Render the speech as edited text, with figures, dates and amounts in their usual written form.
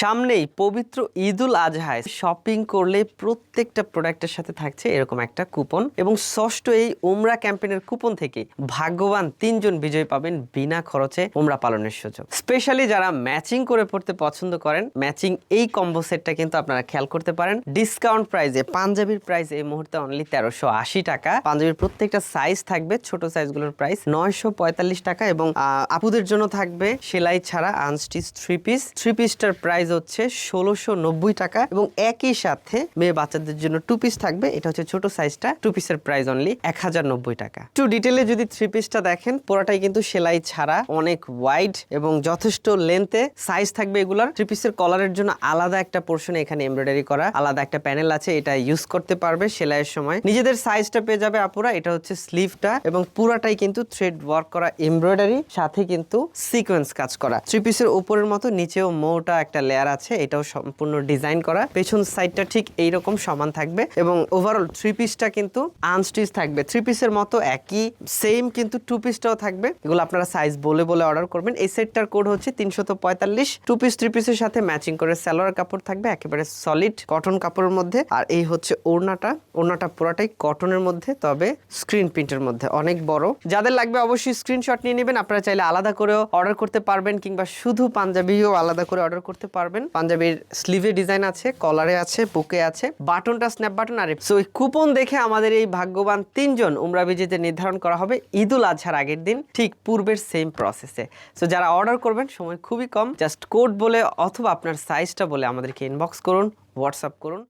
সামনেই পবিত্র ঈদুল আজহায় শপিং করলে প্রত্যেকটা প্রোডাক্টের সাথে থাকছে এরকম একটা কুপন এবং ষষ্ঠ এই উমরা ক্যাম্পেইনের কুপন থেকে ভাগ্যবান 3 জন বিজয়ী পাবেন বিনা খরচে উমরা পালনের সুযোগ। স্পেশালি যারা ম্যাচিং করে পড়তে পছন্দ করেন, ম্যাচিং এই কম্বো সেটটা কিন্তু আপনারা খেয়াল করতে পারেন। ডিসকাউন্ট প্রাইসে পাঞ্জাবির প্রাইস এই মুহূর্তে অনলি 1380 টাকা। পাঞ্জাবির প্রত্যেকটা সাইজ থাকবে, ছোট সাইজগুলোর প্রাইস 945 টাকা এবং আপুদের জন্য থাকবে সেলাই ছাড়া আনস্টিচ থ্রি পিসটার প্রাইস হচ্ছে 1690 টাকা এবং একই সাথে মেয়ে বাচ্চাদের জন্য 2 পিস থাকবে, এটা হচ্ছে ছোট সাইজটা, 2 পিসের প্রাইস অনলি 1090 টাকা। একটু ডিটেলে যদি 3 পিসটা দেখেন, পুরোটাই কিন্তু সেলাই ছাড়া, অনেক ওয়াইড এবং যথেষ্ট লেন্থে সাইজ থাকবে এগুলার। 3 পিসের কলারের জন্য আলাদা একটা পোর্শন এখানে এমব্রয়ডারি করা, আলাদা একটা প্যানেল আছে, এটা ইউজ করতে পারবে সেলাইয়ের সময়। নিজেদের সাইজটা পেয়ে যাবে আপুরা। এটা হচ্ছে স্লিভটা এবং পুরাটাই কিন্তু থ্রেড ওয়ার্ক করা এমব্রয়ডারি, সাথে কিন্তু সিকোয়েন্স কাজ করা। 3 পিসের উপরের মতো নিচেও মোটা একটা লেয়ার আছে, এটাও সম্পূর্ণ ডিজাইন করা। পেছন সাইডটা ঠিক এইরকম সমান থাকবে এবং ওভারঅল 3 পিসটা কিন্তু আনস্টিচ থাকবে। 3 পিসের মতো একই সেম কিন্তু 2 পিসটাও থাকবে। এগুলো আপনারা সাইজ বলে বলে অর্ডার করবেন। এই সেটটার কোড হচ্ছে 345। 2 পিস 3 পিসের সাথে ম্যাচিং করে সালোয়ার কাপড় থাকবে একেবারে সলিড কটন কাপড়ের মধ্যে। আর এই হচ্ছে ওড়নাটা পুরোটাই কটনের মধ্যে, তবে স্ক্রিন প্রিন্টের মধ্যে, অনেক বড়। যাদের লাগবে অবশ্যই স্ক্রিনশট নিয়ে নেবেন। আপনারা চাইলে আলাদা করেও অর্ডার করতে পারবেন কিংবা শুধু পাঞ্জাবিও আলাদা করে অর্ডার করতে পারবেন। পাঞ্জাবির স্লিভে ডিজাইন আছে, কলারে আছে, বুকে আছে, বাটনটা স্ন্যাপ বাটন। আর সো এই কুপন দেখে আমাদের এই ভাগ্যবান 3 জন উমরা বিজয়ীদের নির্ধারণ করা হবে ঈদুল আজহার আগের দিন, ঠিক পূর্বের সেম প্রসেসে। সো যারা অর্ডার করবেন, সময় খুবই কম, জাস্ট কোড বলে অথবা আপনার সাইজটা বলে আমাদেরকে ইনবক্স করুন, হোয়াটসঅ্যাপ করুন।